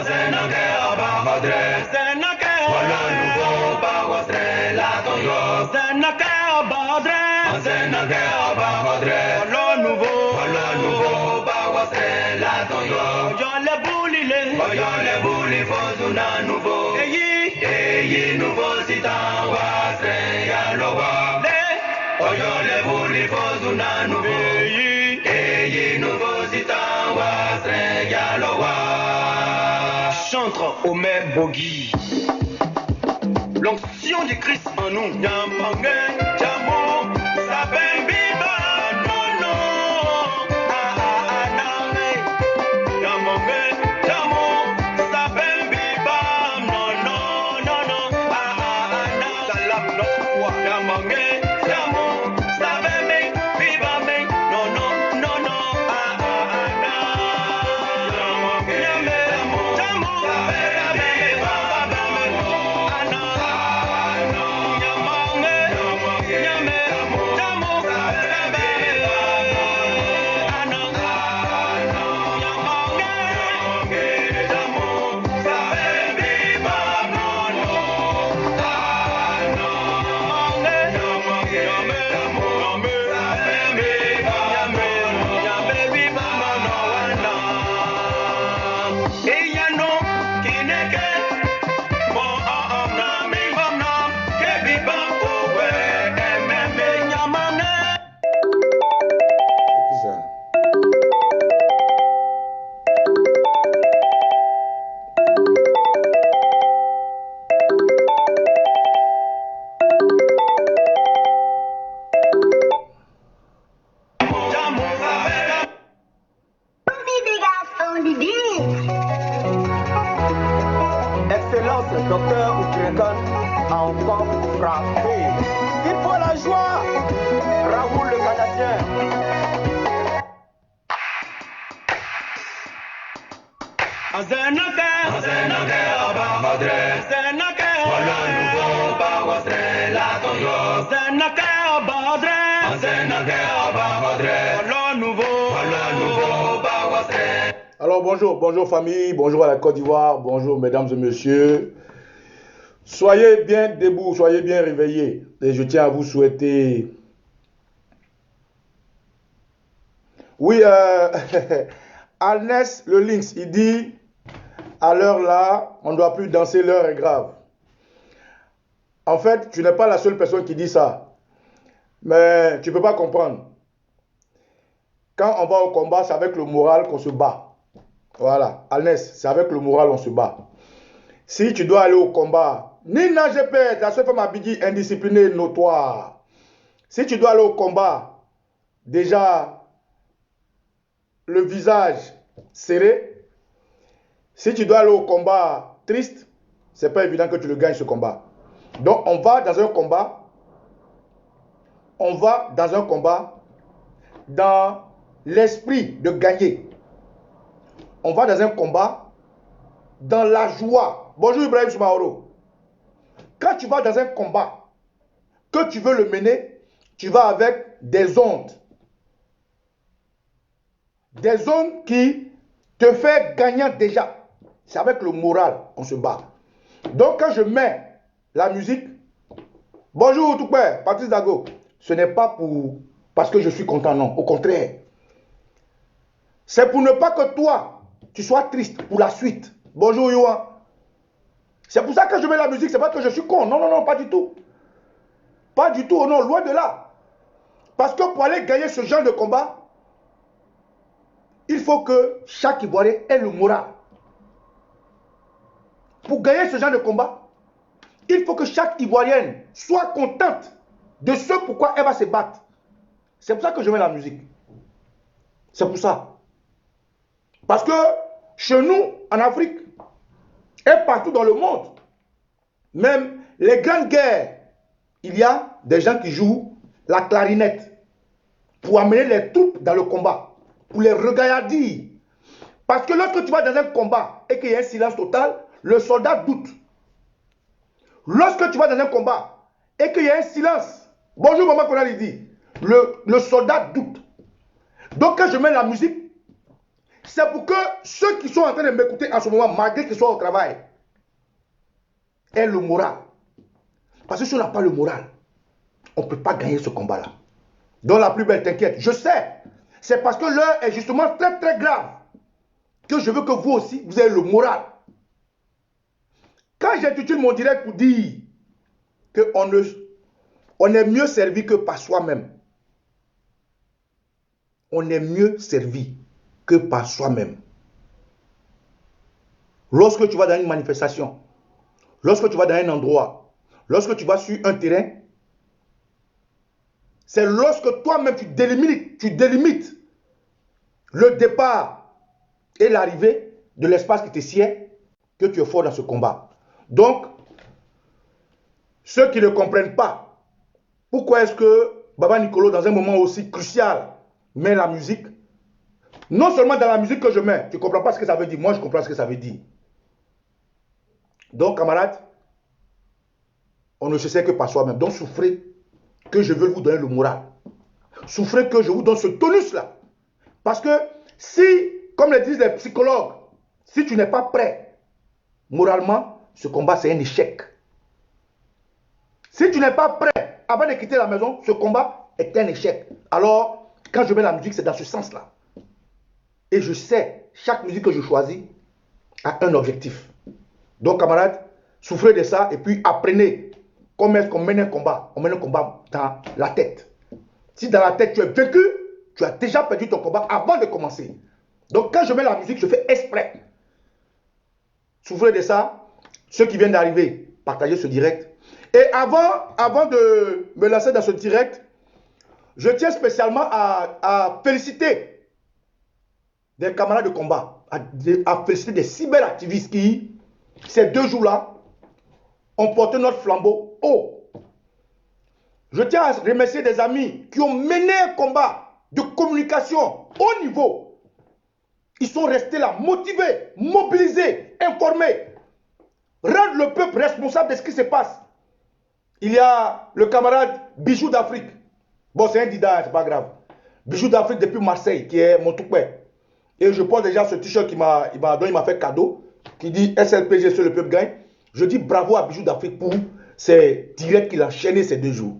Zenake Abahadre, Zenake Wala Nouveau Bawastre Latonyo, Zenake Abahadre, Zenake Abahadre, Wala Nouveau Bawastre Latonyo, Yole Boulile, Yole Bouli Fozuna Nouveau, Eyi Nouveau Sitan Wastre Yalowa, Oyole Bouli Fozuna Nouveau, Eyi Nouveau Sitan Wastre Yalowa. Chantre Omer Bogi. L'onction du Christ en nous. Nyampange, Jamo, Sabin Biba, non, non. Name. Nyamange, Jamo, Sabin Biba, non, non, non, non. Salam, non, Nyamange, Jamo, Sabin Biba, non, non, non, non. Excellence, docteur Oukrekan a encore frappé. Il faut la joie. Raoul le Canadien. Zenake Abahadre, Zenake Wala Nouveau Bawastre Latonyo, Zenake Abahadre, Zenake Abahadre, Wala Nouveau Bawastre. Alors bonjour famille, bonjour à la Côte d'Ivoire, bonjour mesdames et messieurs. Soyez bien debout, soyez bien réveillés. Et je tiens à vous souhaiter... Oui, Alnès le Lynx, il dit, à l'heure là, on ne doit plus danser, l'heure est grave. En fait, tu n'es pas la seule personne qui dit ça. Mais tu ne peux pas comprendre. Quand on va au combat, c'est avec le moral qu'on se bat. Voilà, Alnès, c'est avec le moral qu'on se bat. Si tu dois aller au combat, Nina GP, la seule femme à Biggie, indisciplinée, notoire. Si tu dois aller au combat, déjà, le visage serré. Si tu dois aller au combat triste, c'est pas évident que tu le gagnes ce combat. Donc on va dans un combat, dans l'esprit de gagner. On va dans un combat dans la joie. Bonjour Ibrahim Soumaoro. Quand tu vas dans un combat, que tu veux le mener, tu vas avec des ondes. Des ondes qui te font gagnant déjà. C'est avec le moral qu'on se bat. Donc quand je mets la musique, bonjour tout père, Patrice Dago, ce n'est pas parce que je suis content, non. Au contraire. C'est pour ne pas que toi, tu sois triste pour la suite. Bonjour Yohan. C'est pour ça que je mets la musique, c'est pas que je suis con. Non, non, non, pas du tout. Pas du tout, oh non, loin de là. Parce que pour aller gagner ce genre de combat, il faut que chaque Ivoirien ait le moral. Pour gagner ce genre de combat, il faut que chaque Ivoirienne soit contente de ce pourquoi elle va se battre. C'est pour ça que je mets la musique. C'est pour ça. Parce que chez nous, en Afrique, et partout dans le monde, même les grandes guerres, il y a des gens qui jouent la clarinette pour amener les troupes dans le combat, pour les regaillardir. Parce que lorsque tu vas dans un combat et qu'il y a un silence total, le soldat doute. Lorsque tu vas dans un combat et qu'il y a un silence, bonjour maman Konali dit, le soldat doute. Donc quand je mets la musique, C'est pour que ceux qui sont en train de m'écouter en ce moment, malgré qu'ils soient au travail, aient le moral. Parce que si on n'a pas le moral, on ne peut pas gagner ce combat-là. Donc la plus belle, t'inquiète, je sais. C'est parce que l'heure est justement très très grave que je veux que vous aussi, vous ayez le moral. Quand j'intitule mon direct pour dire qu'on est mieux servi que par soi-même. On est mieux servi que par soi-même. Lorsque tu vas dans une manifestation, lorsque tu vas dans un endroit, lorsque tu vas sur un terrain, c'est lorsque toi-même tu délimites le départ et l'arrivée de l'espace qui te sied que tu es fort dans ce combat. Donc, ceux qui ne comprennent pas, pourquoi est-ce que Baba Nicolo, dans un moment aussi crucial, met la musique? Non seulement dans la musique que je mets, tu ne comprends pas ce que ça veut dire, moi je comprends ce que ça veut dire. Donc, camarades, on ne se sait que par soi-même. Donc, souffrez que je veux vous donner le moral. Souffrez que je vous donne ce tonus-là. Parce que si, comme le disent les psychologues, si tu n'es pas prêt, moralement, ce combat, c'est un échec. Si tu n'es pas prêt, avant de quitter la maison, ce combat est un échec. Alors, quand je mets la musique, c'est dans ce sens-là. Et je sais, chaque musique que je choisis a un objectif. Donc, camarades, souffrez de ça et puis apprenez comment est-ce qu'on mène un combat. On mène un combat dans la tête. Si dans la tête tu es vaincu, tu as déjà perdu ton combat avant de commencer. Donc, quand je mets la musique, je fais exprès. Souffrez de ça. Ceux qui viennent d'arriver, partagez ce direct. Et avant de me lancer dans ce direct, je tiens spécialement à féliciter des camarades de combat, à féliciter des cyberactivistes qui, ces 2 jours-là, ont porté notre flambeau haut. Je tiens à remercier des amis qui ont mené un combat de communication haut niveau. Ils sont restés là, motivés, mobilisés, informés. Rendre le peuple responsable de ce qui se passe. Il y a le camarade Bijou d'Afrique. Bon, c'est un dida, c'est pas grave. Bijou d'Afrique depuis Marseille, qui est mon toupet. Et je porte déjà ce t-shirt qu'il m'a fait cadeau, qui dit SLPG sur le peuple gagne. Je dis bravo à Bijou d'Afrique pour ces directs qu'il a enchaînés ces 2 jours.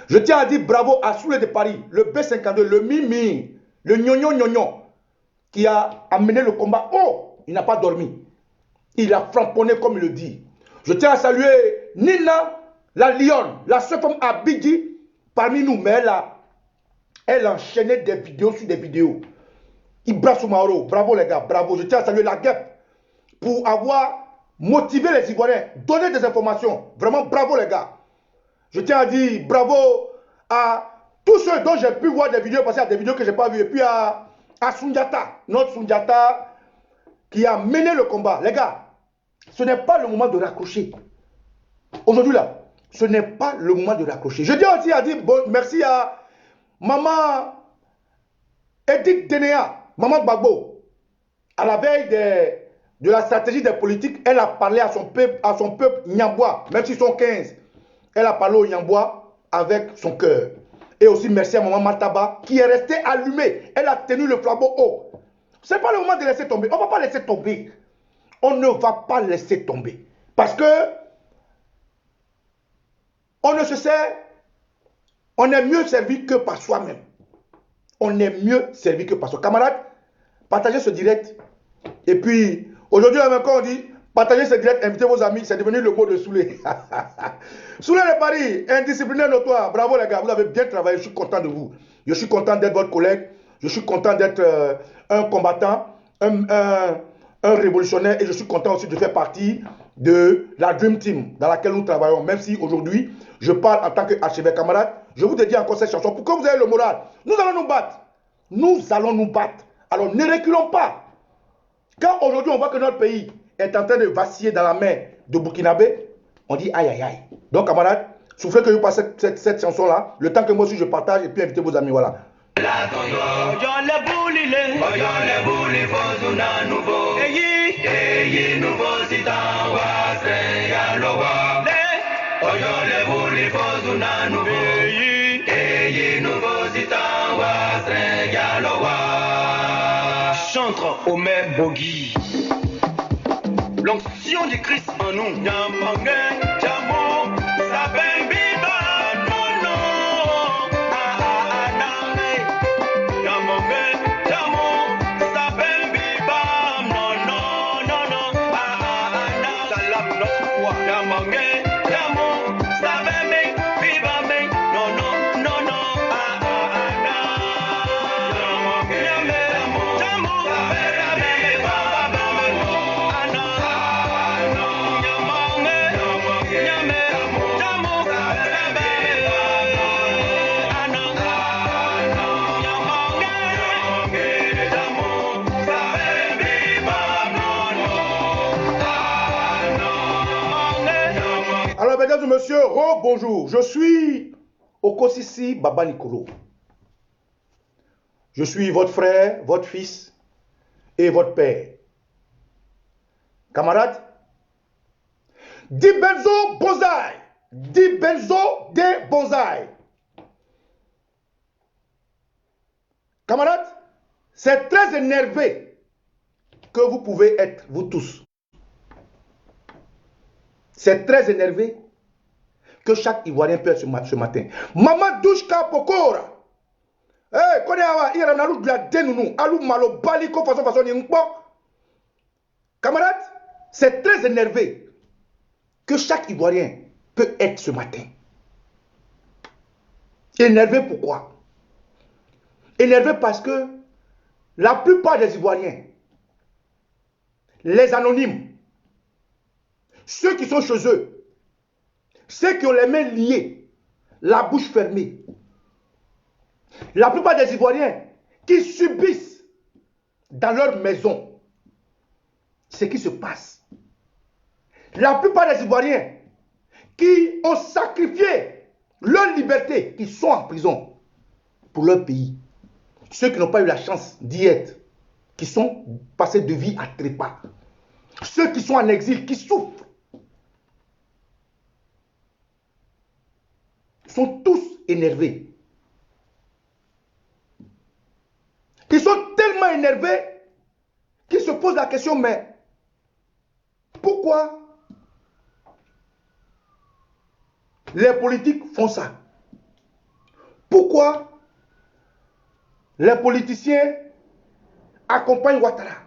Je tiens à dire bravo à Soulé de Paris, le B52, le Mimi, le Gnognon, qui a amené le combat. Oh, il n'a pas dormi. Il a framponné comme il le dit. Je tiens à saluer Nina, la lionne, la seule femme à Bidji parmi nous. Mais elle enchaînait des vidéos sur des vidéos. Ibra Soumaoro, bravo les gars, bravo. Je tiens à saluer la guêpe pour avoir motivé les Ivoiriens, donner des informations. Vraiment bravo les gars. Je tiens à dire bravo à tous ceux dont j'ai pu voir des vidéos, parce qu'il y a des vidéos que je n'ai pas vues. Et puis à Sundiata, notre Sundiata qui a mené le combat. Les gars, ce n'est pas le moment de raccrocher. Aujourd'hui là, ce n'est pas le moment de raccrocher. Je tiens aussi à dire bon, merci à maman Edith Denea, maman Gbagbo. À la veille de la stratégie des politiques, elle a parlé à son peuple Nyambois, même s'ils sont 15. Elle a parlé au Nyambois avec son cœur. Et aussi merci à maman Mataba qui est restée allumée. Elle a tenu le flambeau haut. Ce n'est pas le moment de laisser tomber. On ne va pas laisser tomber. On ne va pas laisser tomber. Parce que on ne se sait, on est mieux servi que par soi-même. On est mieux servi que par soi. Camarades, partagez ce direct. Et puis, aujourd'hui, quand on dit partagez ce direct, invitez vos amis, c'est devenu le mot de Soulé. Soulé de Paris, indiscipliné notoire. Bravo les gars, vous avez bien travaillé, je suis content de vous. Je suis content d'être votre collègue. Je suis content d'être un combattant, un révolutionnaire. Et je suis content aussi de faire partie de la Dream Team dans laquelle nous travaillons. Même si aujourd'hui, je parle en tant qu'archevêque. Camarade, je vous dédie encore cette chanson pour que vous ayez le moral. Nous allons nous battre. Nous allons nous battre. Alors ne reculons pas. Quand aujourd'hui on voit que notre pays est en train de vaciller dans la main de Burkinabé, on dit aïe aïe aïe. Donc camarades, soufflez que je passe cette chanson-là, le temps que moi aussi je partage et puis invitez vos amis, voilà. chantre Omer Bogui. L'onction du Christ en nous. Nyamangé, Djamo, Sabin Biba, non, non. Name. Nyamangé, Djamo, Sabin Biba, non, non, non, non. Salam notre foi. Nyamangé, Djamo, Sabin Biba, non, non, non, non. Alors, mesdames et messieurs, bonjour. Je suis Okosisi Baba Nicolo. Je suis votre frère, votre fils et votre père. Camarades, Di Benzo Bonsaï. Di Benzo de Bonsaï. Camarades, c'est très énervé que vous pouvez être, vous tous. C'est très énervé que chaque Ivoirien peut être ce matin. Maman Douchka Pokora. Eh, connais il y a un alou de la dénounou, alou malo baliko façon yingpo. Camarades, c'est très énervé que chaque Ivoirien peut être ce matin. Énervé pourquoi? Énervé parce que la plupart des Ivoiriens, les anonymes, ceux qui sont chez eux, ceux qui ont les mains liées, la bouche fermée, la plupart des Ivoiriens qui subissent dans leur maison ce qui se passe. La plupart des Ivoiriens qui ont sacrifié leur liberté, qui sont en prison pour leur pays. Ceux qui n'ont pas eu la chance d'y être, qui sont passés de vie à trépas. Ceux qui sont en exil, qui souffrent. Sont tous énervés. Ils sont tellement énervés qu'ils se posent la question, mais pourquoi les politiques font ça? Pourquoi les politiciens accompagnent Ouattara?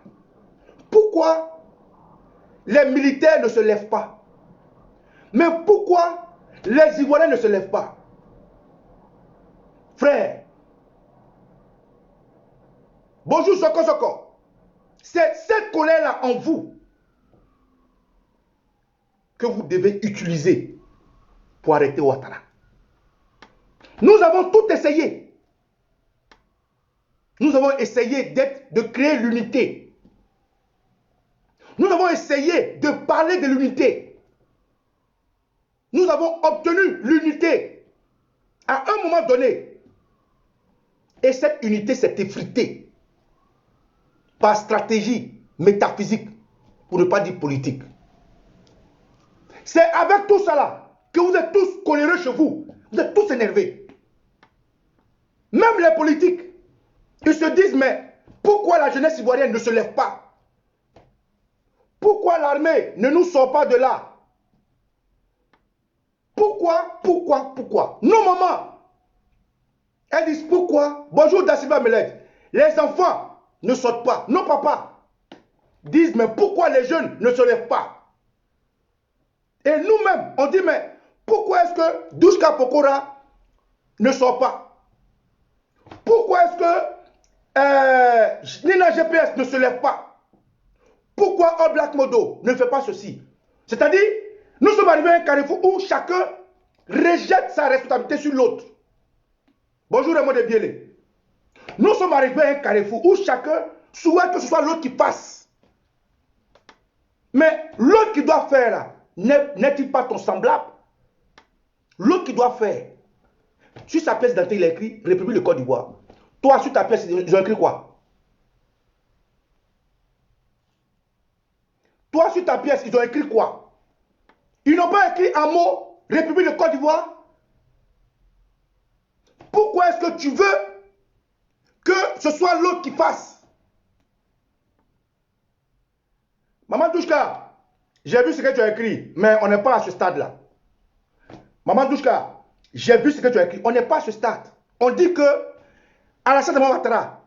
Pourquoi les militaires ne se lèvent pas? Mais pourquoi les Ivoiriens ne se lèvent pas? Frère, bonjour Soko Soko. C'est cette colère-là en vous que vous devez utiliser pour arrêter Ouattara. Nous avons tout essayé. Nous avons essayé de créer l'unité. Nous avons essayé de parler de l'unité. Nous avons obtenu l'unité à un moment donné. Et cette unité s'est effritée par stratégie métaphysique, pour ne pas dire politique. C'est avec tout cela que vous êtes tous coléreux chez vous. Vous êtes tous énervés. Même les politiques, ils se disent, mais pourquoi la jeunesse ivoirienne ne se lève pas? Pourquoi l'armée ne nous sort pas de là? Pourquoi? Nos mamans, elles disent pourquoi? Bonjour Dassiba Meled. Les enfants ne sortent pas. Nos papas disent, mais pourquoi les jeunes ne se lèvent pas? Et nous-mêmes, on dit, mais pourquoi est-ce que Douchka Pokora ne sort pas? Pourquoi est-ce que Nina GPS ne se lève pas? Pourquoi All Black Modo ne fait pas ceci? C'est-à-dire, nous sommes arrivés à un carrefour où chacun rejette sa responsabilité sur l'autre. Bonjour Raymond de Biélé. Nous sommes arrivés à un carrefour où chacun souhaite que ce soit l'autre qui fasse. Mais l'autre qui doit faire là, n'est-il pas ton semblable? L'autre qui doit faire. Sur sa pièce d'identité, il a écrit République de Côte d'Ivoire. Toi, sur ta pièce, ils ont écrit quoi? Toi, sur ta pièce, ils ont écrit quoi? Ils n'ont pas écrit un mot République de Côte d'Ivoire. Pourquoi est-ce que tu veux que ce soit l'autre qui fasse? Maman Douchka, j'ai vu ce que tu as écrit, mais on n'est pas à ce stade-là. Maman Douchka, j'ai vu ce que tu as écrit, on n'est pas à ce stade. On dit que Alassane Ouattara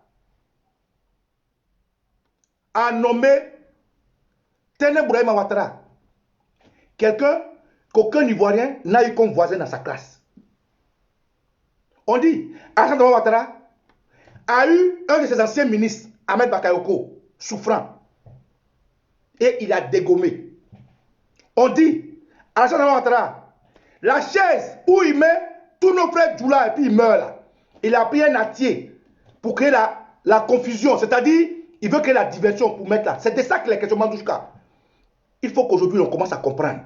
a nommé Tené Bourahima Ouattara, quelqu'un qu'aucun Ivoirien n'a eu comme voisin dans sa classe. On dit Alassane Ouattara a eu un de ses anciens ministres, Ahmed Bakayoko, souffrant. Et il a dégommé. On dit Alassane Ouattara, la chaise où il met tous nos frères Djoula et puis il meurt là. Il a pris un atier pour créer la confusion. C'est-à-dire, il veut créer la diversion pour mettre là. C'est de ça qu'il est question, Mandouchka. Il faut qu'aujourd'hui, on commence à comprendre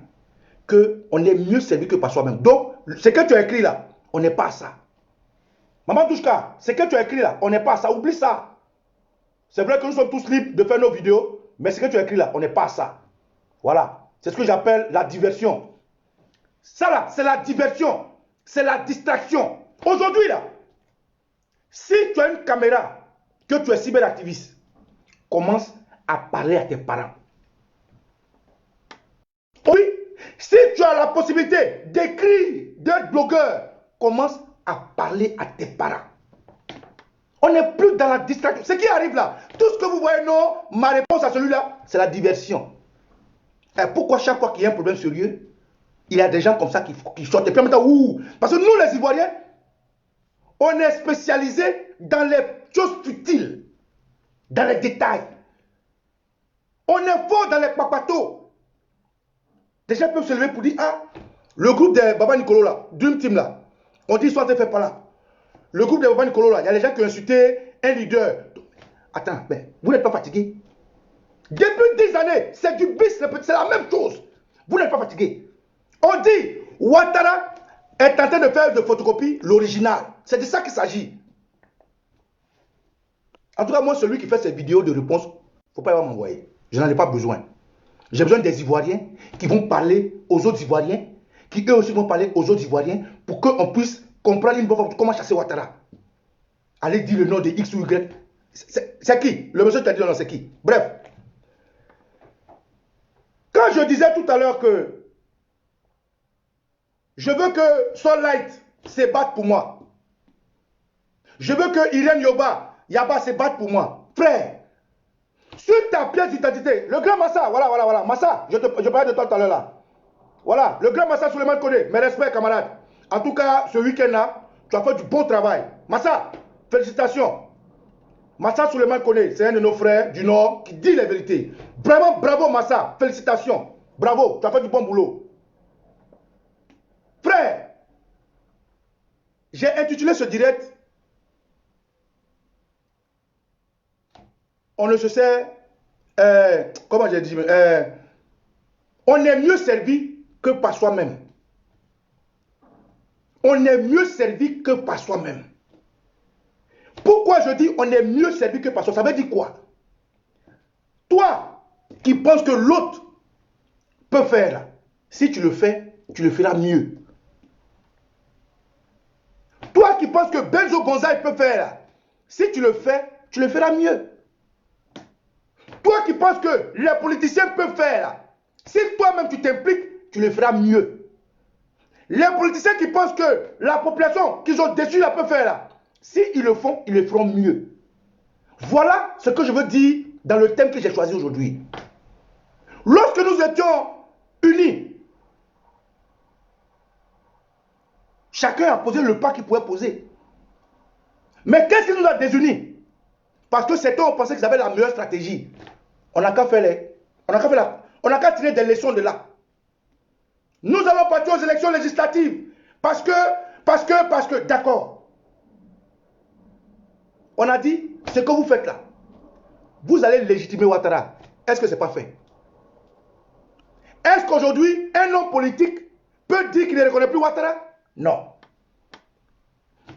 qu'on est mieux servi que par soi-même. Donc, ce que tu as écrit là, on n'est pas à ça. Maman Douchka, ce que tu as écrit là, on n'est pas à ça. Oublie ça. C'est vrai que nous sommes tous libres de faire nos vidéos, mais ce que tu as écrit là, on n'est pas à ça. Voilà. C'est ce que j'appelle la diversion. Ça là, c'est la diversion. C'est la distraction. Aujourd'hui là, si tu as une caméra, que tu es cyberactiviste, commence à parler à tes parents. Oui, si tu as la possibilité d'écrire, d'être blogueur, commence à parler à tes parents. On n'est plus dans la distraction. Ce qui arrive là, tout ce que vous voyez, non, ma réponse à celui-là, c'est la diversion. Et pourquoi chaque fois qu'il y a un problème sérieux, il y a des gens comme ça qui sortent et puis en même temps, ouh, parce que nous les Ivoiriens, on est spécialisés dans les choses futiles, dans les détails. On est fort dans les papatos. Des gens peuvent se lever pour dire, ah, le groupe de Baba Nicolo là, Dream Team là, on dit soit fait par là. Le groupe de Baba Nicolo là, il y a des gens qui ont insulté un leader. Attends, mais vous n'êtes pas fatigué? Depuis 10 années, c'est du bis, c'est la même chose. Vous n'êtes pas fatigué. On dit, Ouattara est en train de faire de photocopie l'original. C'est de ça qu'il s'agit. En tout cas, moi, celui qui fait ces vidéos de réponse, il ne faut pas m'envoyer. Je n'en ai pas besoin. J'ai besoin des Ivoiriens qui vont parler aux autres Ivoiriens, qui eux aussi vont parler aux autres Ivoiriens, pour qu'on puisse comprendre une bonne fois comment chasser Ouattara. Allez dire le nom de X ou Y. C'est qui? Le monsieur qui a dit non, c'est qui? Bref. Quand je disais tout à l'heure que je veux que Sunlight se batte pour moi. Je veux que Irène Yaba se batte pour moi. Frère, sur ta pièce d'identité, le grand Massa, voilà. Massa, je parlais de toi tout à l'heure là. Voilà, le grand Massa Souleymane Koné, mes respects camarades. En tout cas, ce week-end-là, tu as fait du bon travail. Massa, félicitations. Massa Souleymane Koné, c'est un de nos frères du Nord qui dit la vérité. Vraiment, bravo Massa, félicitations. Bravo, tu as fait du bon boulot. Frère, j'ai intitulé ce direct on ne se sait, comment j'ai dit, on est mieux servi que par soi-même. On est mieux servi que par soi-même. Pourquoi je dis on est mieux servi que par soi? Ça veut dire quoi? Toi qui penses que l'autre peut faire, si tu le fais, tu le feras mieux. Toi qui penses que Benzo Gonzalez peut faire, si tu le fais, tu le feras mieux. Toi qui penses que les politiciens peuvent faire, si toi-même tu t'impliques, tu le feras mieux. Les politiciens qui pensent que la population qu'ils ont déçue la peut faire, s'ils le font, ils le feront mieux. Voilà ce que je veux dire dans le thème que j'ai choisi aujourd'hui. Lorsque nous étions unis, chacun a posé le pas qu'il pouvait poser. Mais qu'est-ce qui nous a désunis? Parce que certains ont pensé qu'ils avaient la meilleure stratégie. On n'a qu'à faire on n'a qu'à tirer des leçons de là. Nous allons partir aux élections législatives. Parce que, d'accord. On a dit, ce que vous faites là, vous allez légitimer Ouattara. Est-ce que ce n'est pas fait? Est-ce qu'aujourd'hui, un homme politique peut dire qu'il ne reconnaît plus Ouattara? Non.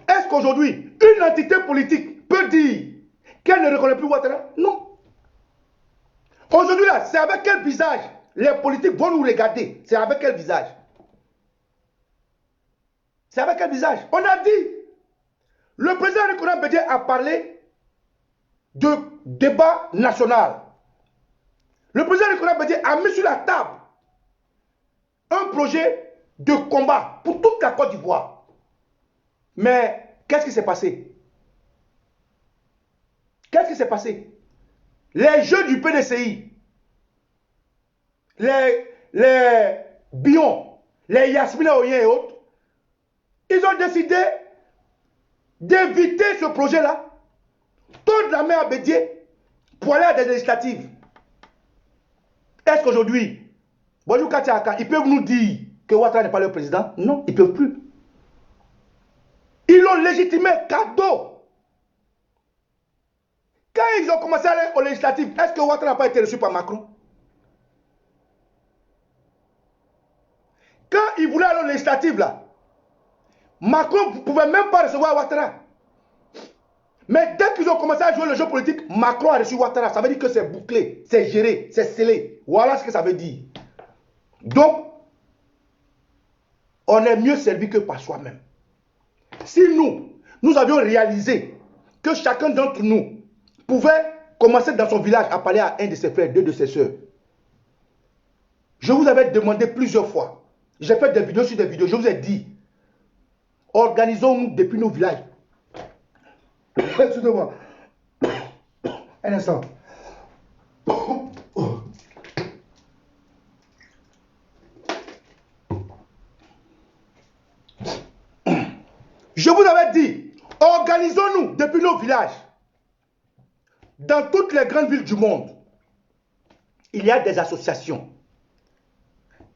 Est-ce qu'aujourd'hui, une entité politique peut dire qu'elle ne reconnaît plus Ouattara? Non. Aujourd'hui là, c'est avec quel visage les politiques vont nous regarder? C'est avec quel visage? C'est avec quel visage? On a dit, le président Nicolas Bédié a parlé de débat national. Le président Nicolas Bédié a mis sur la table un projet de combat pour toute la Côte d'Ivoire. Mais qu'est-ce qui s'est passé? Qu'est-ce qui s'est passé? Les jeunes du PDCI, les Bion, les Yasmina Oyen et autres, ils ont décidé d'éviter ce projet-là, tordre la main à Bédié pour aller à des législatives. Est-ce qu'aujourd'hui, Bonjour Katiaka, ils peuvent nous dire que Ouattara n'est pas leur président? Non, ils ne peuvent plus. Ils l'ont légitimé cadeau. Quand ils ont commencé à aller aux législatives, est-ce que Ouattara n'a pas été reçu par Macron? Quand ils voulaient aller aux législatives, là, Macron ne pouvait même pas recevoir Ouattara. Mais dès qu'ils ont commencé à jouer le jeu politique, Macron a reçu Ouattara. Ça veut dire que c'est bouclé, c'est géré, c'est scellé. Voilà ce que ça veut dire. Donc, on est mieux servi que par soi-même. Si nous avions réalisé que chacun d'entre nous pouvait commencer dans son village à parler à un de ses frères, deux de ses soeurs. Je vous avais demandé plusieurs fois. J'ai fait des vidéos sur des vidéos. Je vous ai dit, organisons-nous depuis nos villages. Excusez-moi. Un instant. Je vous avais dit, organisons-nous depuis nos villages. Dans toutes les grandes villes du monde, il y a des associations.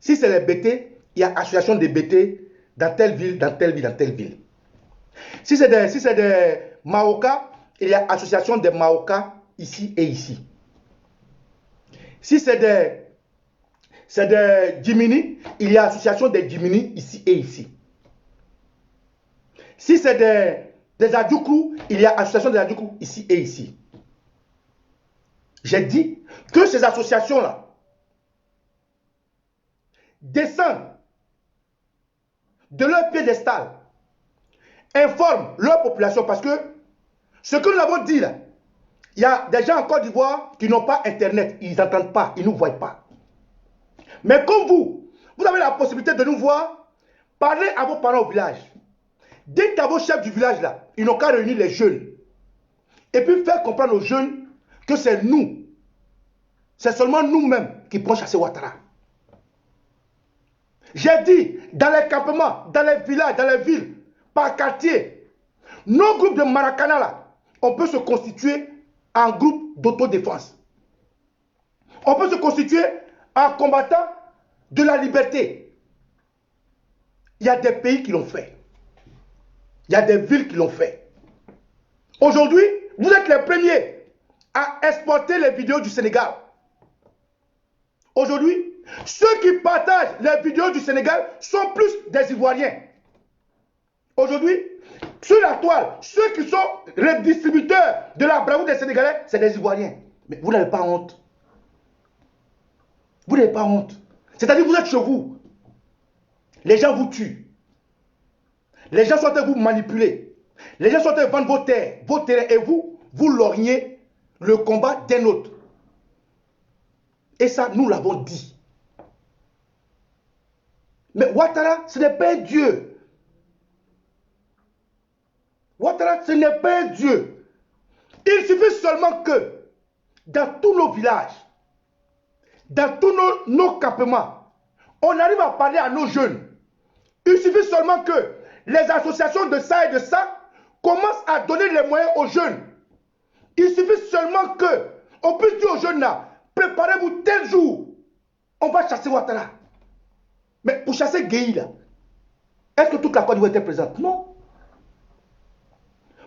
Si c'est les BT, il y a association des BT dans telle ville, dans telle ville, dans telle ville. Si c'est des Maoka, il y a association des Maoka ici et ici. Si c'est des Djimini, il y a association des Djimini ici et ici. Si c'est des Adjoukou, il y a association des Adjoukou ici et ici. J'ai dit que ces associations-là descendent de leur piédestal, informent leur population parce que ce que nous avons dit là, il y a des gens en Côte d'Ivoire qui n'ont pas Internet, ils n'entendent pas, ils ne nous voient pas. Mais comme vous avez la possibilité de nous voir, parlez à vos parents au village. Dites à vos chefs du village là, ils n'ont qu'à réunir les jeunes. Et puis faire comprendre aux jeunes que c'est nous. C'est seulement nous-mêmes qui pouvons chasser Ouattara. J'ai dit, dans les campements, dans les villages, dans les villes, par quartier, nos groupes de Maracana là, on peut se constituer en groupe d'autodéfense. On peut se constituer en combattant de la liberté. Il y a des pays qui l'ont fait. Il y a des villes qui l'ont fait. Aujourd'hui, vous êtes les premiers à exporter les vidéos du Sénégal. Aujourd'hui, ceux qui partagent les vidéos du Sénégal sont plus des Ivoiriens. Aujourd'hui, sur la toile, ceux qui sont redistributeurs de la bravoure des Sénégalais, c'est des Ivoiriens. Mais vous n'avez pas honte. Vous n'avez pas honte. C'est-à-dire que vous êtes chez vous. Les gens vous tuent. Les gens sont en train de vous manipuler. Les gens sont en train de vendre vos terrains et vous lorgnez le combat d'un autre. Et ça, nous l'avons dit. Mais Ouattara, ce n'est pas un Dieu. Ouattara, ce n'est pas un Dieu. Il suffit seulement que dans tous nos villages, dans tous nos campements, on arrive à parler à nos jeunes. Il suffit seulement que les associations de ça et de ça commencent à donner les moyens aux jeunes. Il suffit seulement que on puisse dire aux jeunes là, préparez-vous tel jour, on va chasser Ouattara. Mais pour chasser Gueye là, est-ce que toute la Côte d'Ivoire était présente? Non.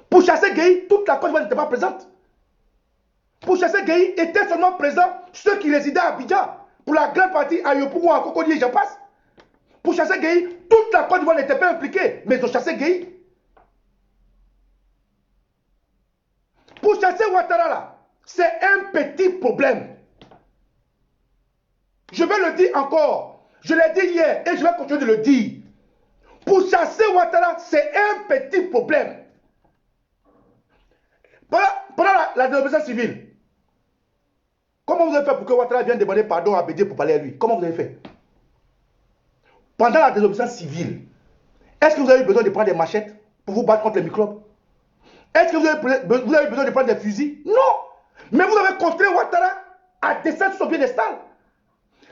Pour chasser Gueye, toute la Côte d'Ivoire n'était pas présente. Pour chasser Gueye, étaient seulement présents ceux qui résidaient à Abidjan. Pour la grande partie à Yopougon, à Cocody et j'en passe. Pour chasser Gueye, toute la Côte d'Ivoire n'était pas impliquée, mais ils ont chassé Gueye. Pour chasser Ouattara là, c'est un petit problème. Je vais le dire encore. Je l'ai dit hier et je vais continuer de le dire. Pour chasser Ouattara, c'est un petit problème. Pendant la désobéissance civile, Comment vous avez fait pour que Ouattara vienne demander pardon à Bédié pour parler à lui? Comment vous avez fait? Pendant la désobéissance civile, est-ce que vous avez besoin de prendre des machettes pour vous battre contre les microbes? Est-ce que vous avez besoin de prendre des fusils? Non. Mais vous avez contré Ouattara à descendre sur son piédestal.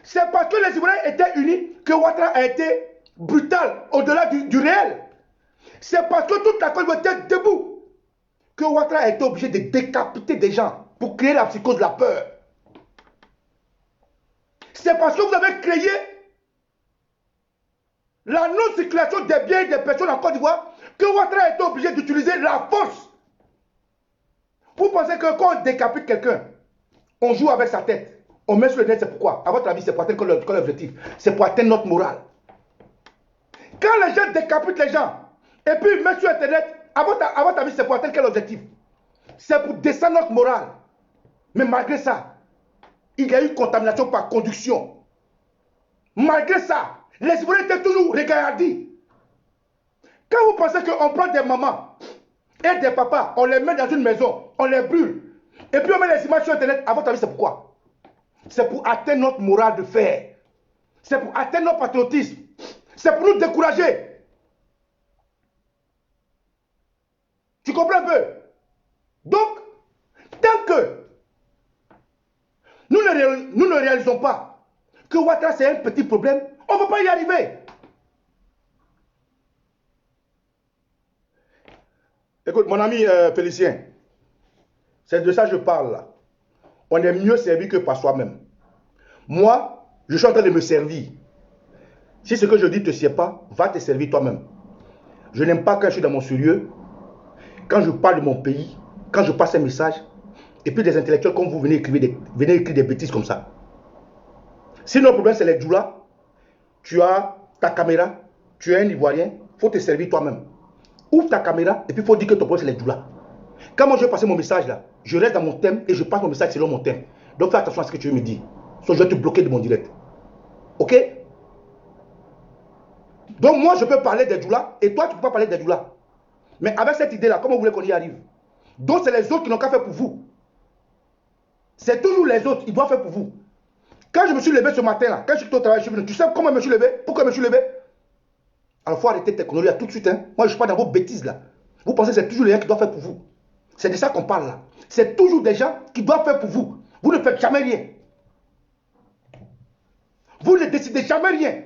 C'est parce que les Ivoiriens étaient unis que Ouattara a été brutal au-delà du réel. C'est parce que toute la Côte d'Ivoire était debout que Ouattara a été obligé de décapiter des gens pour créer la psychose de la peur. C'est parce que vous avez créé la non-circulation des biens et des personnes en Côte d'Ivoire que Ouattara a été obligé d'utiliser la force. Vous pensez que quand on décapite quelqu'un, on joue avec sa tête, on met sur le net, c'est pourquoi? À votre avis, c'est pour atteindre quel objectif? C'est pour atteindre notre morale. Quand les gens décapitent les gens, et puis ils mettent sur Internet, à votre avis, c'est pour atteindre quel objectif? C'est pour descendre notre morale. Mais malgré ça, il y a eu contamination par conduction. Malgré ça, les Ivoiriens étaient toujours regardés. Quand vous pensez qu'on prend des mamans et des papas, on les met dans une maison, on les brûle, et puis on met les images sur Internet, à votre avis, c'est pourquoi? C'est pour atteindre notre morale de fer. C'est pour atteindre notre patriotisme. C'est pour nous décourager. Tu comprends un peu? Donc, tant que nous ne réalisons pas que Ouattara c'est un petit problème, on ne va pas y arriver. Écoute, mon ami Félicien, c'est de ça que je parle là. On est mieux servi que par soi-même. Moi, je suis en train de me servir. Si ce que je dis ne te sied pas, va te servir toi-même. Je n'aime pas quand je suis dans mon sérieux, quand je parle de mon pays, quand je passe un message, et puis des intellectuels comme vous venez écrire des bêtises comme ça. Si notre problème c'est les djoulas, tu as ta caméra, tu es un Ivoirien, il faut te servir toi-même. Ouvre ta caméra et puis il faut dire que ton problème c'est les djoulas. Quand moi je vais passer mon message là, je reste dans mon thème et je passe mon message selon mon thème. Donc fais attention à ce que tu veux me dire. Soit je vais te bloquer de mon direct. Ok? Donc moi je peux parler des djoulas et toi tu ne peux pas parler des djoulas. Mais avec cette idée là, comment vous voulez qu'on y arrive? Donc c'est les autres qui n'ont qu'à faire pour vous. C'est toujours les autres, ils doivent faire pour vous. Quand je me suis levé ce matin là, quand je suis au travail, je suis venu, tu sais comment je me suis levé? Pourquoi je me suis levé? Alors il faut arrêter tes conneries là tout de suite. Hein. Moi je ne suis pas dans vos bêtises là. Vous pensez que c'est toujours les gens qui doivent faire pour vous. C'est de ça qu'on parle là. C'est toujours des gens qui doivent faire pour vous. Vous ne faites jamais rien. Vous ne décidez jamais rien.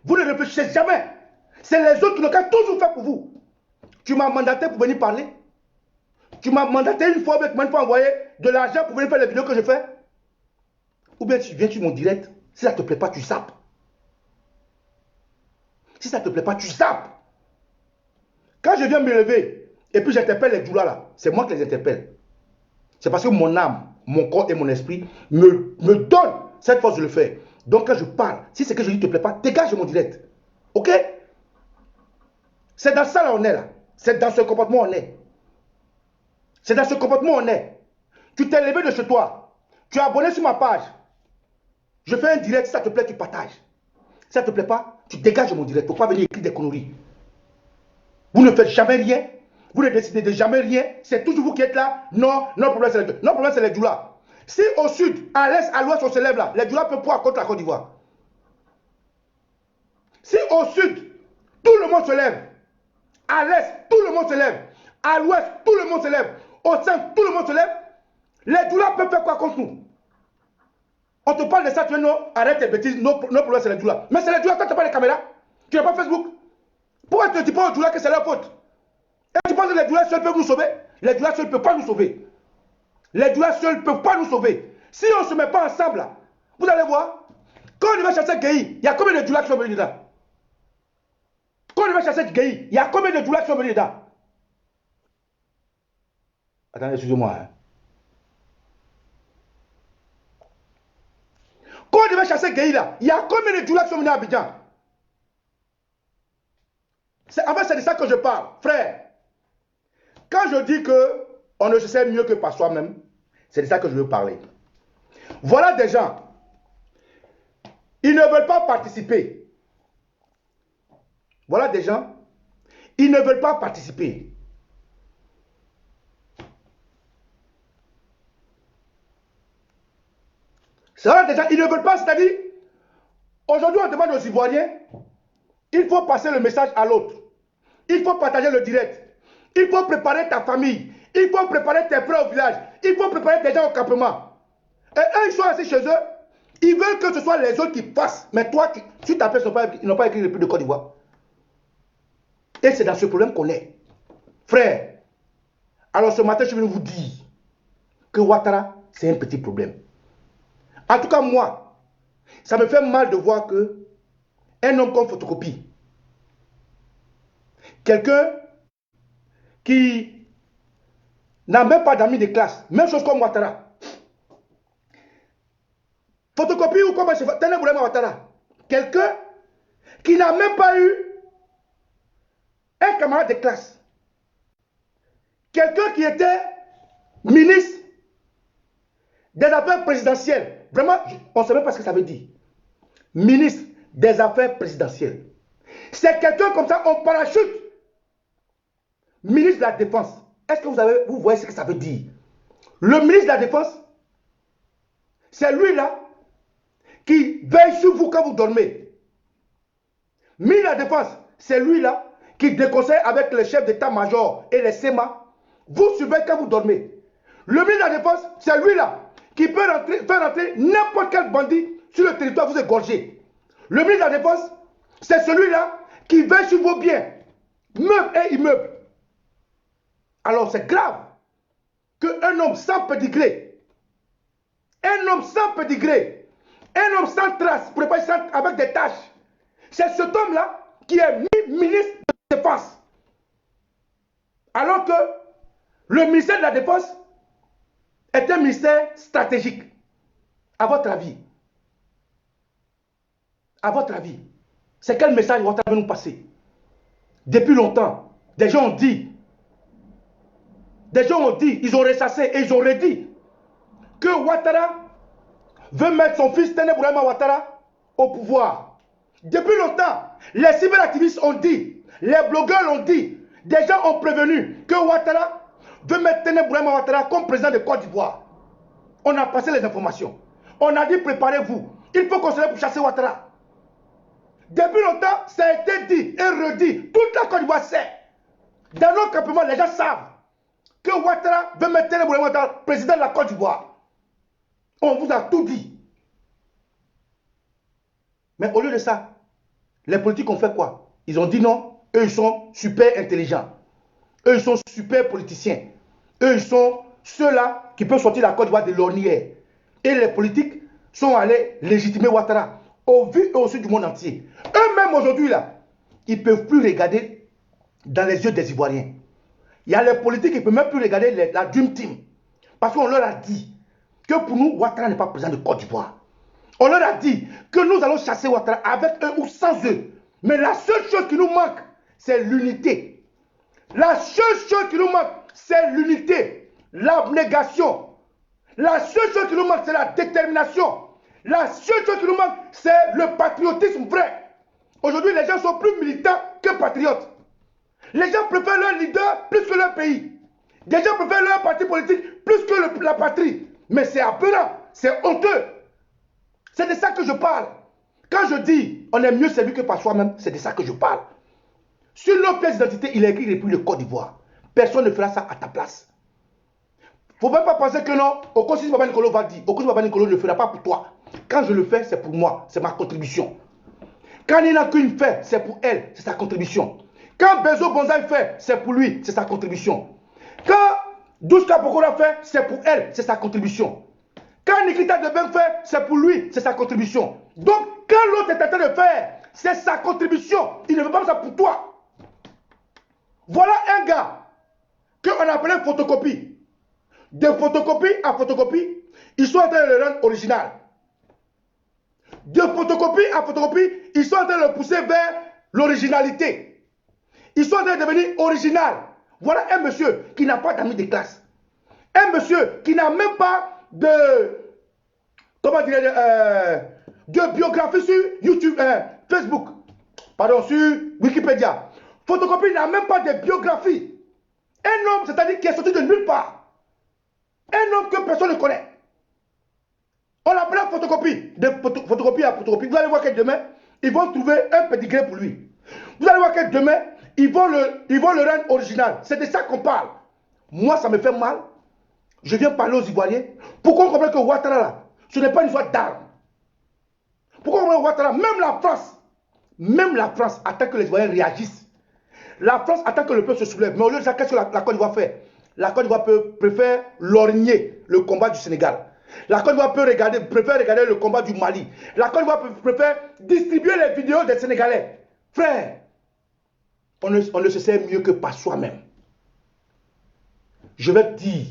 Vous ne réfléchissez jamais. C'est les autres qui n'ont qu'à toujours faire pour vous. Tu m'as mandaté pour venir parler. Tu m'as mandaté une fois, mais pour envoyer de l'argent pour venir faire les vidéos que je fais. Ou bien tu viens sur mon direct. Si ça ne te plaît pas, tu zappes. Si ça ne te plaît pas, tu zappes. Quand je viens me lever et puis j'interpelle les djoulas là, c'est moi qui les interpelle. C'est parce que mon âme, mon corps et mon esprit me donnent cette force de le faire. Donc quand je parle, si ce que je dis ne te plaît pas, dégage de mon direct. Ok? C'est dans ça là on est là. C'est dans ce comportement on est. C'est dans ce comportement on est. Tu t'es levé de chez toi. Tu es abonné sur ma page. Je fais un direct, si ça te plaît, tu partages. Si ça ne te plaît pas, tu dégages de mon direct. Pour ne pas venir écrire des conneries. Vous ne faites jamais rien. Vous ne décidez de jamais rien. C'est toujours vous qui êtes là. Non, notre problème c'est les deux. Notre problème c'est les djoulas. Si au sud, à l'est, à l'ouest, on se lève là, les djoulas peuvent pouvoir contre la Côte d'Ivoire. Si au sud, tout le monde se lève. À l'est, tout le monde se lève. À l'ouest, tout le monde se lève. Au centre, tout le monde se lève. Les djoulas peuvent faire quoi contre nous? On te parle de ça, tu veux non, arrête tes bêtises, nos problèmes c'est les djoulas. Mais c'est les djoulas, toi tu n'as pas les caméras, tu n'as pas Facebook. Pourquoi tu ne dis pas aux djoulas que c'est leur faute? Et tu penses que les djoulas seuls peuvent nous sauver? Les djoulas seuls ne peuvent pas nous sauver. Les djoulas seuls ne peuvent pas nous sauver. Si on ne se met pas ensemble, là, vous allez voir, quand on va chasser Guéhi, il y a combien de djoulas qui sont venus dedans? Quand on va chasser Guéhi, il y a combien de djoulas qui sont venus dedans? Attendez, excusez-moi. Hein. Quand on devait chasser Guéhi là, il y a combien de djoulas qui sont venus à Abidjan? En fait, c'est de ça que je parle, frère. Quand je dis qu'on ne se sait mieux que par soi-même, c'est de ça que je veux parler. Voilà des gens, ils ne veulent pas participer. Voilà des gens, ils ne veulent pas participer. Des gens, ils ne veulent pas, c'est-à-dire, aujourd'hui on demande aux Ivoiriens, il faut passer le message à l'autre. Il faut partager le direct. Il faut préparer ta famille. Il faut préparer tes frères au village. Il faut préparer tes gens au campement. Et eux, ils sont assis chez eux. Ils veulent que ce soit les autres qui fassent. Mais toi, tu t'appelles, ils n'ont pas écrit le plus de Côte d'Ivoire. Et c'est dans ce problème qu'on est. Frère, alors ce matin, je vais vous dire que Ouattara, c'est un petit problème. En tout cas, moi, ça me fait mal de voir que un homme comme Photocopie, quelqu'un qui n'a même pas d'amis de classe, même chose comme Ouattara. Photocopie ou comment c'est Téné Boulema Ouattara. Quelqu'un qui n'a même pas eu un camarade de classe. Quelqu'un qui était ministre des Affaires présidentielles. Vraiment, on ne sait même pas ce que ça veut dire. Ministre des Affaires présidentielles. C'est quelqu'un comme ça, on parachute. Ministre de la Défense. Est-ce que vous voyez ce que ça veut dire? Le ministre de la Défense, c'est lui-là qui veille sur vous quand vous dormez. Ministre de la Défense, c'est lui-là qui déconseille avec les chefs d'état-major et les SEMA. Vous suivez quand vous dormez. Le ministre de la Défense, c'est lui-là qui peut faire rentrer n'importe quel bandit sur le territoire, vous égorger. Le ministre de la Défense, c'est celui-là qui veille sur vos biens, meubles et immeubles. Alors c'est grave qu'un homme sans pédigré, un homme sans pédigré, un homme sans trace, avec des tâches, c'est cet homme-là qui est ministre de la Défense. Alors que le ministère de la Défense est un ministère stratégique. À votre avis, c'est quel message Ouattara veut nous passer? Depuis longtemps, des gens ont dit, ils ont ressassé et ils ont redit que Ouattara veut mettre son fils Téné Boulema Ouattara au pouvoir. Depuis longtemps, les cyberactivistes ont dit, les blogueurs l'ont dit, des gens ont prévenu que Ouattara veut mettre Téné Boulema Ouattara comme président de Côte d'Ivoire. On a passé les informations. On a dit préparez-vous. Il faut qu'on se lève pour chasser Ouattara. Depuis longtemps, ça a été dit et redit. Toute la Côte d'Ivoire sait. Dans nos campements, les gens savent que Ouattara veut mettre Téné Boulema Ouattara président de la Côte d'Ivoire. On vous a tout dit. Mais au lieu de ça, les politiques ont fait quoi? Ils ont dit non. Eux, ils sont super intelligents. Eux, ils sont super politiciens. Eux, ils sont ceux-là qui peuvent sortir la Côte d'Ivoire de l'ornière. Et les politiques sont allés légitimer Ouattara au vu et au su du monde entier. Eux-mêmes aujourd'hui, là, ils ne peuvent plus regarder dans les yeux des Ivoiriens. Il y a les politiques qui ne peuvent même plus regarder la Dream Team. Parce qu'on leur a dit que pour nous, Ouattara n'est pas président de Côte d'Ivoire. On leur a dit que nous allons chasser Ouattara avec eux ou sans eux. Mais la seule chose qui nous manque, c'est l'unité. La seule chose qui nous manque, c'est l'unité. L'abnégation. La seule chose qui nous manque, c'est la détermination. La seule chose qui nous manque, c'est le patriotisme vrai. Aujourd'hui, les gens sont plus militants que patriotes. Les gens préfèrent leur leader plus que leur pays. Les gens préfèrent leur parti politique plus que la patrie. Mais c'est aberrant, c'est honteux. C'est de ça que je parle. Quand je dis on est mieux servi que par soi-même, c'est de ça que je parle. Sur nos pièces d'identité, il est écrit depuis le Côte d'Ivoire. Personne ne fera ça à ta place. Il ne faut même pas penser que non, Okossi Baba Nicolo va dire, Okossi Baba Nicolo ne le fera pas pour toi. Quand je le fais, c'est pour moi, c'est ma contribution. Quand Nina Queen fait, c'est pour elle, c'est sa contribution. Quand Bezo Bonzai fait, c'est pour lui, c'est sa contribution. Quand Douska Pokora fait, c'est pour elle, c'est sa contribution. Quand Nikita Debeng fait, c'est pour lui, c'est sa contribution. Donc, quand l'autre est en train de faire, c'est sa contribution. Il ne veut pas ça pour toi. Voilà un gars qu'on appelait photocopie. De photocopie à photocopie, ils sont en train de le rendre original. De photocopie à photocopie, ils sont en train de le pousser vers l'originalité. Ils sont en train de devenir original. Voilà un monsieur qui n'a pas d'amis de classe. Un monsieur qui n'a même pas de, comment dirais de biographie sur YouTube, Facebook, pardon, sur Wikipédia. Photocopie n'a même pas de biographie. Un homme, c'est-à-dire qui est sorti de nulle part. Un homme que personne ne connaît. On l'appelle photocopie, de photocopie à photocopie. Vous allez voir que demain, ils vont trouver un pédigré pour lui. Vous allez voir que demain, ils vont le rendre original. C'est de ça qu'on parle. Moi, ça me fait mal. Je viens parler aux Ivoiriens. Pourquoi on comprend que Ouattara, là, ce n'est pas une histoire d'armes. Pourquoi on comprend que Ouattara, même la France attend que les Ivoiriens réagissent. La France attend que le peuple se soulève. Mais au lieu de ça, qu'est-ce que la Côte d'Ivoire fait? La Côte d'Ivoire préfère lorgner le combat du Sénégal. La Côte d'Ivoire préfère regarder le combat du Mali. La Côte d'Ivoire préfère distribuer les vidéos des Sénégalais. Frère, on ne se sait mieux que par soi-même. Je vais te dire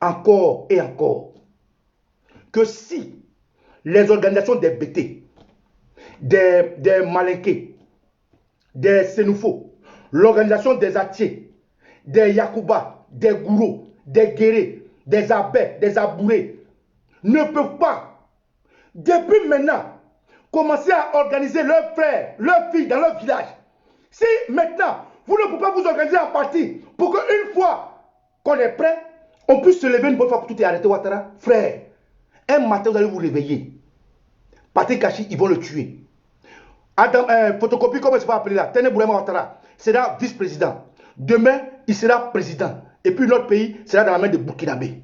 encore et encore que si les organisations des BT, des Malinqués, des Sénoufos, l'organisation des Atiers, des Yakuba, des Gourou, des Guérés, des Abès, des Abourés, ne peuvent pas, depuis maintenant, commencer à organiser leurs frères, leurs filles dans leur village. Si maintenant, vous ne pouvez pas vous organiser en partie pour qu'une fois qu'on est prêt, on puisse se lever une bonne fois pour tout et arrêter Ouattara, frère, un matin vous allez vous réveiller. Patrick Kachi, ils vont le tuer. Adam, photocopie, comment il se va appeler là? Téné Boulema Ouattara sera vice-président. Demain, il sera président. Et puis notre pays sera dans la main de Burkinabé.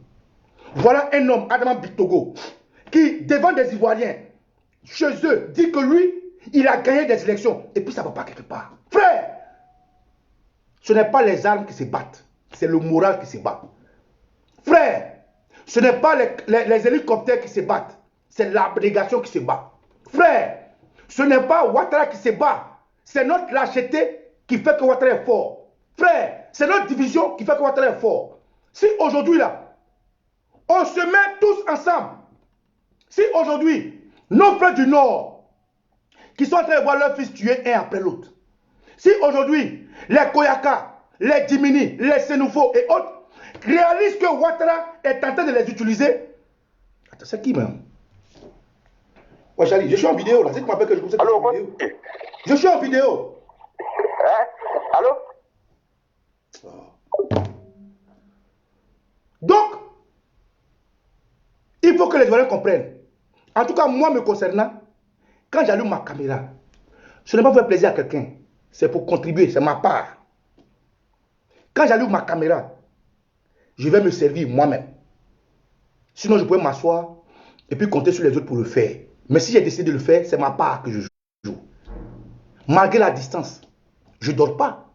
Voilà un homme, Adama Bitogo, qui, devant des Ivoiriens, chez eux, dit que lui, il a gagné des élections. Et puis ça ne va pas quelque part. Frère, ce n'est pas les armes qui se battent. C'est le moral qui se bat. Frère, ce n'est pas les hélicoptères qui se battent. C'est l'abnégation qui se bat. Frère, ce n'est pas Ouattara qui se bat. C'est notre lâcheté qui fait que Ouattara est fort. Frère, c'est notre division qui fait que Ouattara est fort. Si aujourd'hui là, on se met tous ensemble. Si aujourd'hui, nos frères du Nord, qui sont en train de voir leurs fils tués un après l'autre. Si aujourd'hui, les Koyaka, les Djimini, les Sénoufos et autres réalisent que Ouattara est en train de les utiliser. Attends, c'est qui même? Ouais, Charlie, je suis en vidéo là. C'est que tu m'appelles que je vous ai en vidéo. Je suis en vidéo. Hein? Allô? Donc, il faut que les Ivoiriens comprennent. En tout cas, moi me concernant, quand j'allume ma caméra, ce n'est pas pour faire plaisir à quelqu'un. C'est pour contribuer, c'est ma part. Quand j'allume ma caméra, je vais me servir moi-même. Sinon, je pourrais m'asseoir et puis compter sur les autres pour le faire. Mais si j'ai décidé de le faire, c'est ma part que je joue. Malgré la distance, je ne dors pas.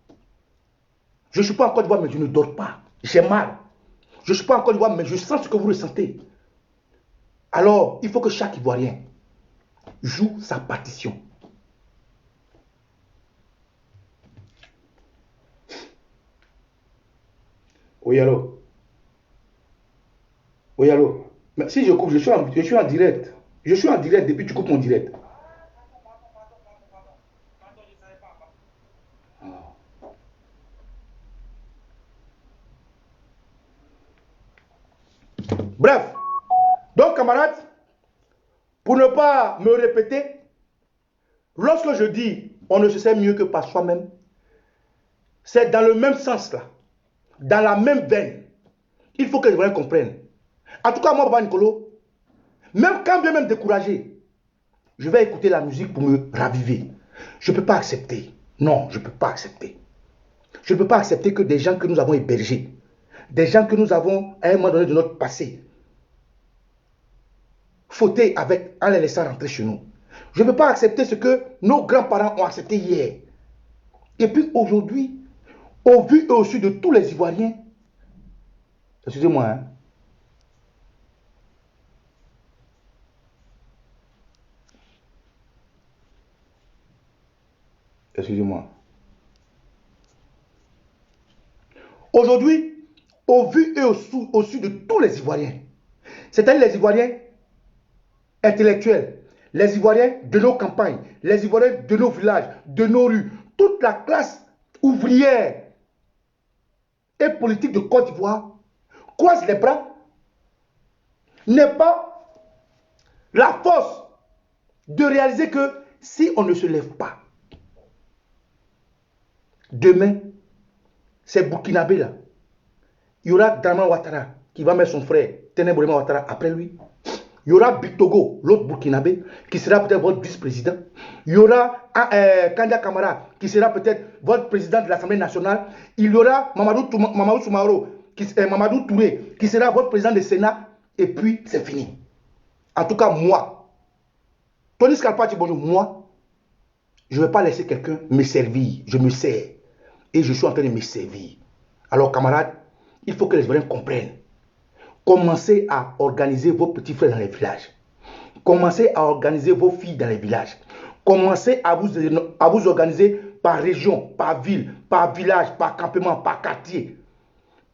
Je ne suis pas en Côte d'Ivoire, mais je ne dors pas. J'ai mal. Je ne suis pas en Côte d'Ivoire, mais je sens ce que vous ressentez. Alors, il faut que chaque Ivoirien joue sa partition. Oui, allô? Oui, allô? Mais si je coupe, je suis en direct. Je suis en direct depuis que tu coupes mon direct. Bref, donc camarades, pour ne pas me répéter, lorsque je dis on ne se sait mieux que par soi-même, c'est dans le même sens là, dans la même veine. Il faut que les gens comprennent. En tout cas, moi, Baba Nicolo, même quand bien même découragé, je vais écouter la musique pour me raviver. Je ne peux pas accepter. Non, je ne peux pas accepter. Je ne peux pas accepter que des gens que nous avons hébergés, des gens que nous avons à un moment donné de notre passé, fauté avec en les laissant rentrer chez nous. Je ne peux pas accepter ce que nos grands-parents ont accepté hier. Et puis aujourd'hui, au vu et au su de tous les Ivoiriens, excusez-moi, hein, excusez-moi. Aujourd'hui, au vu et au su de tous les Ivoiriens, c'est-à-dire les Ivoiriens intellectuels, les Ivoiriens de nos campagnes, les Ivoiriens de nos villages, de nos rues, toute la classe ouvrière et politique de Côte d'Ivoire croise les bras, n'est pas la force de réaliser que si on ne se lève pas, demain, c'est Burkinabé là. Il y aura Draman Ouattara qui va mettre son frère Téné Boulema Ouattara après lui. Il y aura Bictogo, l'autre Burkinabé, qui sera peut-être votre vice-président. Il y aura Kanda Kamara, qui sera peut-être votre président de l'Assemblée nationale. Il y aura Mamadou Touré, qui sera votre président du Sénat. Et puis, c'est fini. En tout cas, moi, Tony Scarpati, bonjour, moi, je ne vais pas laisser quelqu'un me servir. Je me sers. Et je suis en train de me servir. Alors, camarades, il faut que les Ivoiriens comprennent. Commencez à organiser vos petits frères dans les villages. Commencez à organiser vos filles dans les villages. Commencez à vous organiser par région, par ville, par village, par campement, par quartier.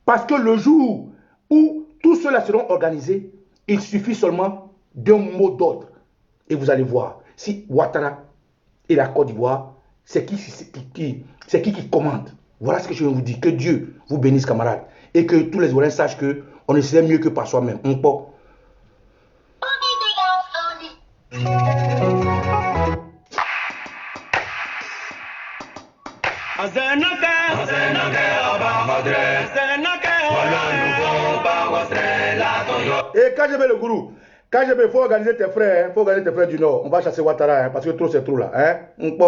Parce que le jour où tout cela seront organisés, il suffit seulement d'un mot d'ordre. Et vous allez voir, si Ouattara et la Côte d'Ivoire, c'est qui commande. Voilà ce que je vais vous dire. Que Dieu vous bénisse, camarades. Et que tous les Ivoiriens sachent qu'on ne sait mieux que par soi-même. On peut. Et KGB le gourou, KGB, il faut organiser tes frères, il faut organiser tes frères du Nord. On va chasser Ouattara, parce que trop c'est trop là. On peut.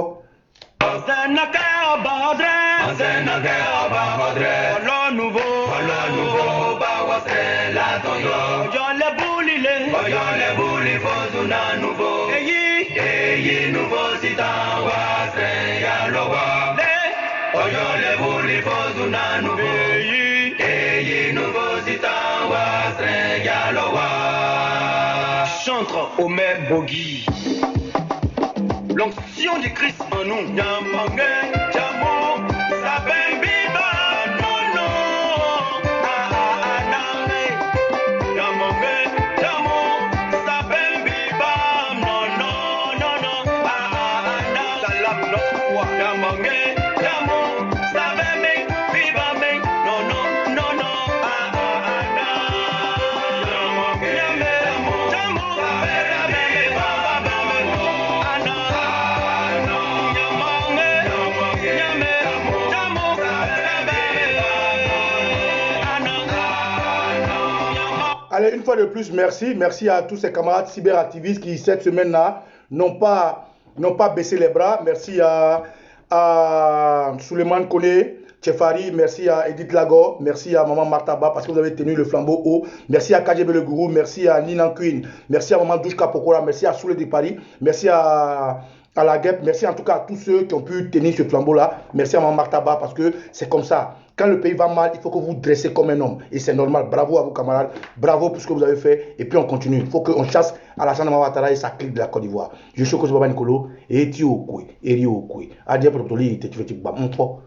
Chantre Omer Bogui. L'onction du Christ en nous. Nyamangé, Djamo, Sabin Biba, non, non. Nangé. Nyamangé, Djamo, Sabin Biba, non, non, non, non. Salam, non, quoi. Nyamangé, Djamo, Sabin Biba, non, non, non, non. Allez, une fois de plus, merci. Merci à tous ces camarades cyberactivistes qui, cette semaine-là, n'ont pas baissé les bras. Merci à Suleiman Kone, Tchefari, merci à Edith Lago, merci à Maman Martaba parce que vous avez tenu le flambeau haut. Merci à KGB le Gourou, merci à Nina Queen, merci à Maman Douchka Pokora, merci à Soule de Paris, merci à la guêpe, merci en tout cas à tous ceux qui ont pu tenir ce flambeau-là. Merci à Maman Martaba parce que c'est comme ça. Quand le pays va mal, il faut que vous dressez comme un homme. Et c'est normal. Bravo à vos camarades. Bravo pour ce que vous avez fait. Et puis on continue. Il faut qu'on chasse Alassane Ouattara et sa clique de la Côte d'Ivoire. Je suis Kosebaba Nicolo. Et Eti Okwe. Eri Okwe. Adia Protoli. Tetifeti Bampo.